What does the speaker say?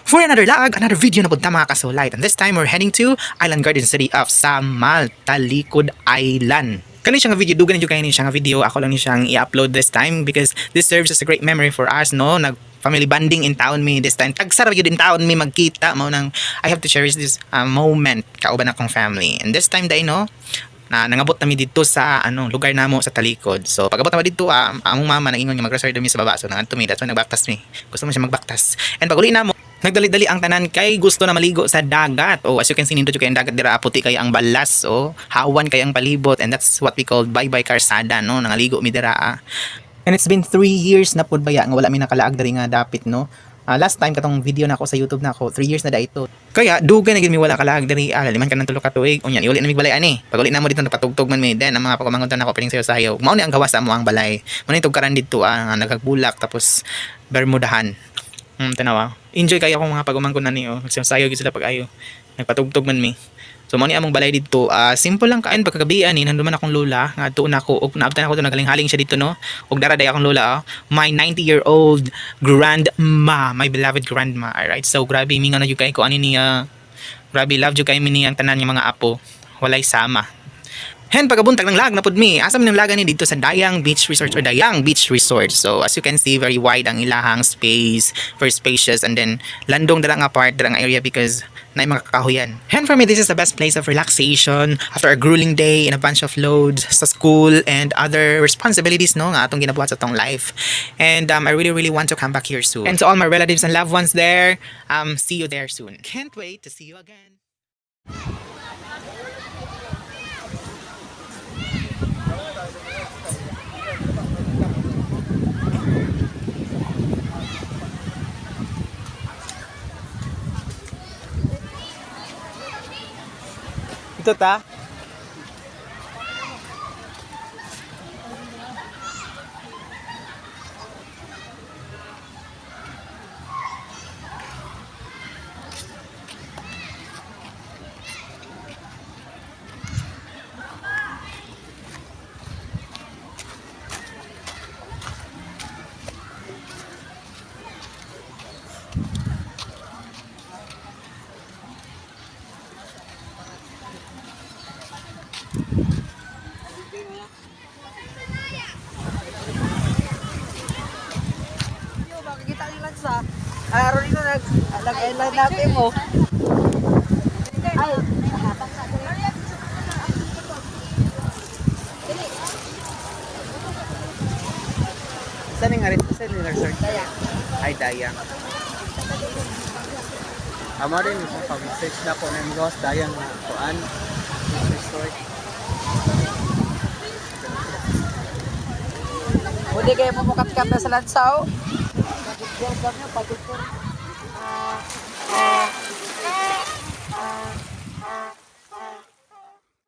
For another video na punta mga kasulight. And this time we're heading to Island Garden City of Samal, Talikod Island. Kani siya nga video, dugan niyo kayo siya nga video. Ako lang ni siyang i-upload this time because this serves as a great memory for us, no? Nag family bonding in town me this time. Tagsarap yun in town me magkita. Mao nang I have to cherish this moment kauban akong family. And this time dai no, na nangabot nami dito sa lugar namo sa Talikod. So pagabot naman dito among mama nag-ingon nga mag-resort mi sa baba. So nangadto mi, that's why nagbaktas mi. Gusto mo siya magbaktas. And pag uli namo nagdali-dali ang tanan kay gusto na maligo sa dagat. Oh, as you can see nindot kay ang dagat dira puti kay ang balas, oh. Hawan kay ang palibot, and that's what we call bye-bye karsada, no. Nangaligo mi dira. And it's been 3 years na pud baya nga wala mi nakalaag diri nga dapit, no. Last time katong video na ako sa YouTube na ako, 3 years na da ito. Kaya dugan na gid mi wala kalaag diri. Liman ka nang tulo ka tuig. Unya iuli na mi balay ani. Pag uli na mo dito napatugtog man mi, then ang mga pagkumangon na ako piling sayo. Mao ni ang gawas sa mo ang balay. Mao ni tugkaran dito nagagbulak tapos bermudahan. Tanawa. Enjoy kayo akong mga pagumangkon na niyo. Nagsasayaw gid sila pag ayo. Nagpatugtog man mi. So mao ni among balay dito. Simple lang kain pagkagabi ani nandun man akong lola nga tuon ako og naabtan ako to nagaling-haling siya dito, no. Og daraday akong lola, my 90-year-old grandma, my beloved grandma. Alright. So grabe mi nga na jud kay ko ani niya. Grabe love jud kay mi niyang tanan nga mga apo. Walay sama. Hen pagabuntag ng lag na pud mi. Asa man yung laga ni dito sa Dayang Beach Resort or Dayang Beach Resort. So as you can see, very wide ang ilahang space, very spacious, and then landong dala nga part, dala nga area because na mga kakahuyan. Hen for me, this is the best place of relaxation after a grueling day in a bunch of loads sa school and other responsibilities, no, nga atong ginabuhat sa tong life. And I really want to come back here soon. And to all my relatives and loved ones there, see you there soon. Can't wait to see you again. Ito ta. Sa araw nito nag-island natin mo. Ay, habang sa Saan nga rin? Saan yung resort? Dayang. Ay, Dayang. Amo rin, pag-search na po ng Ross, Dayang kuan resort. Hindi kayo mamukat-kat na sa lansaw. Pagod-pagod.